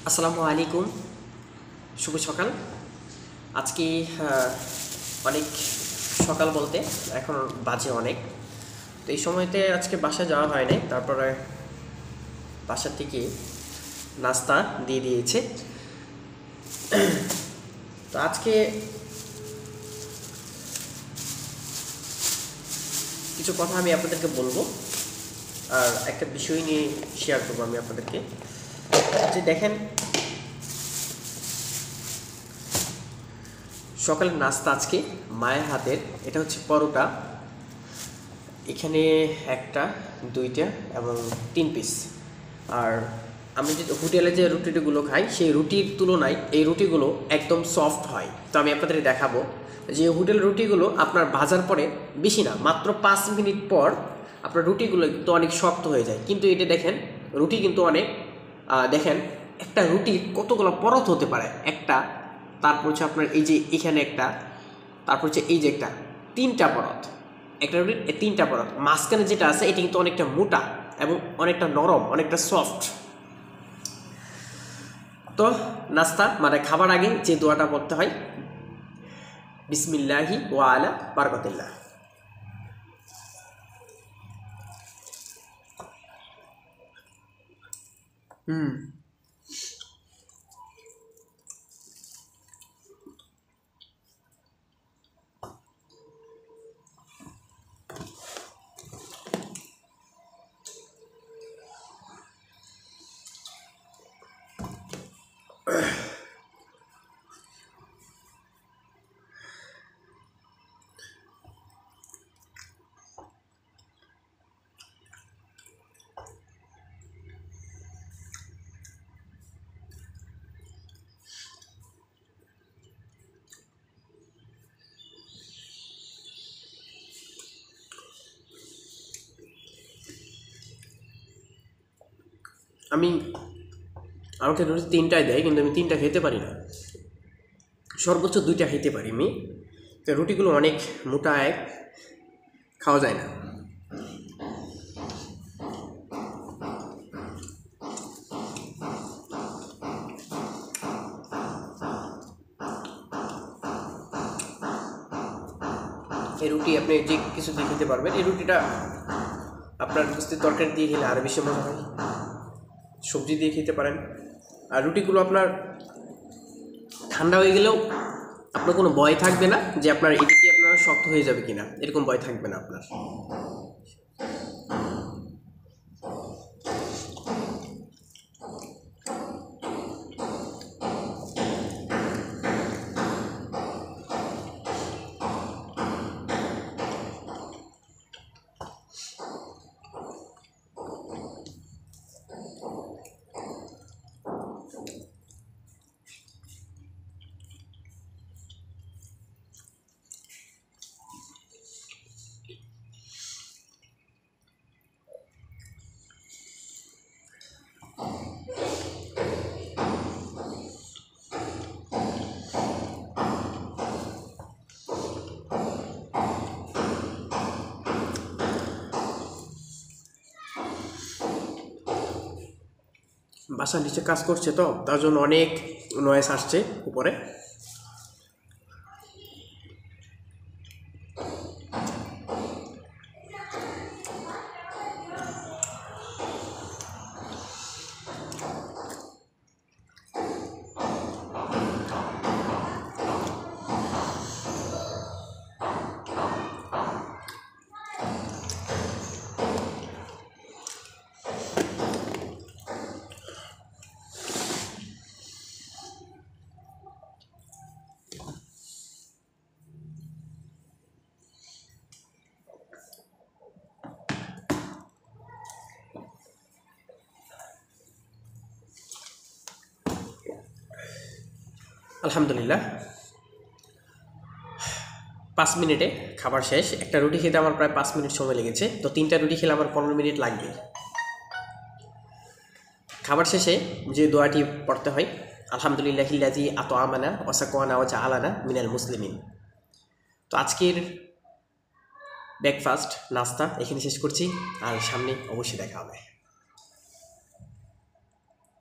আসসালামু আলাইকুম, শুভ সকাল। আজকে অনেক সকাল বলতে এখন বাজে অনেক, তো এই সময়তে আজকে বাসায় যাওয়া হয়নি। তারপরে বাসার থেকে নাস্তা দিয়ে দিয়েছে। তো আজকে কিছু কথা আমি আপনাদেরকে বলবো, আর একটা বিষয় নিয়ে শেয়ার করবো আমি আপনাদেরকে। যে দেখেন, সকালের নাস্তা আজকে মায়ের হাতের, এটা হচ্ছে পরোটা। এখানে একটা, দুইটা এবং 3 পিস। আর আমি যে হোটেলে যে রুটিগুলো খাই, সেই রুটির তুলনায় এই রুটিগুলো একদম সফট হয়। তো আমি আপনাদের দেখাবো যে হোটেল রুটিগুলো আপনার ভাজার পরে বেশি না, মাত্র 5 মিনিট পর আপনার রুটিগুলো কিন্তু অনেক শক্ত হয়ে যায়। কিন্তু এটা দেখেন, রুটি কিন্তু অনেক, দেখেন একটা রুটির কতগুলো পরত হতে পারে। একটা, তারপর হচ্ছে আপনার এই যে এখানে একটা, তারপর হচ্ছে এই যে একটা, 3টা পরত। একটা রুটির 3টা পরত, মাঝখানে যেটা আছে এটা কিন্তু অনেকটা মোটা এবং অনেকটা নরম, অনেকটা সফট। তো নাস্তা মানে খাবার আগে যে দোয়াটা পড়তে হয়, বিসমিল্লাহি ওয়া আলা বারাকাতিল্লাহ। আমি, আমাকে রুটি 3টাই দেয়, কিন্তু আমি 3টা খেতে পারি না, সর্বোচ্চ 2টা খেতে পারি আমি। তো রুটিগুলো অনেক মোটা, খাওয়া যায় না। এই রুটি আপনি যে কিছু দিয়ে খেতে পারবেন। এই রুটিটা আপনার বুঝতে তরকারি দিয়ে খেলে আরও বেশি মজা হয়, সবজি দিয়ে খেতে পারেন। আর রুটিগুলো আপনার ঠান্ডা হয়ে গেলেও আপনার কোনো ভয় থাকবে না যে আপনার এদিকে আপনার শক্ত হয়ে যাবে কিনা, এরকম ভয় থাকবে না আপনার। বাসার নিচে কাজ করছে, তো তার জন্য অনেক নয়েজ আসছে উপরে। আলহামদুলিল্লাহ, 5 মিনিটে খাবার শেষ। একটা রুটি খেতে আমার প্রায় 5 মিনিট সময় লেগেছে, তো 3টা রুটি খেলে আমার 15 মিনিট লাগবে। খাবার শেষে যে দোয়াটি পড়তে হয়, আলহামদুলিল্লাহিল্লাযী আতআমানা ওয়া সাকাওয়ানা ওয়া জাআলানা মিনাল মুসলিমিন। তো আজকের ব্রেকফাস্ট নাস্তা এখানে শেষ করছি, আর সামনে অবশ্যই দেখা হবে।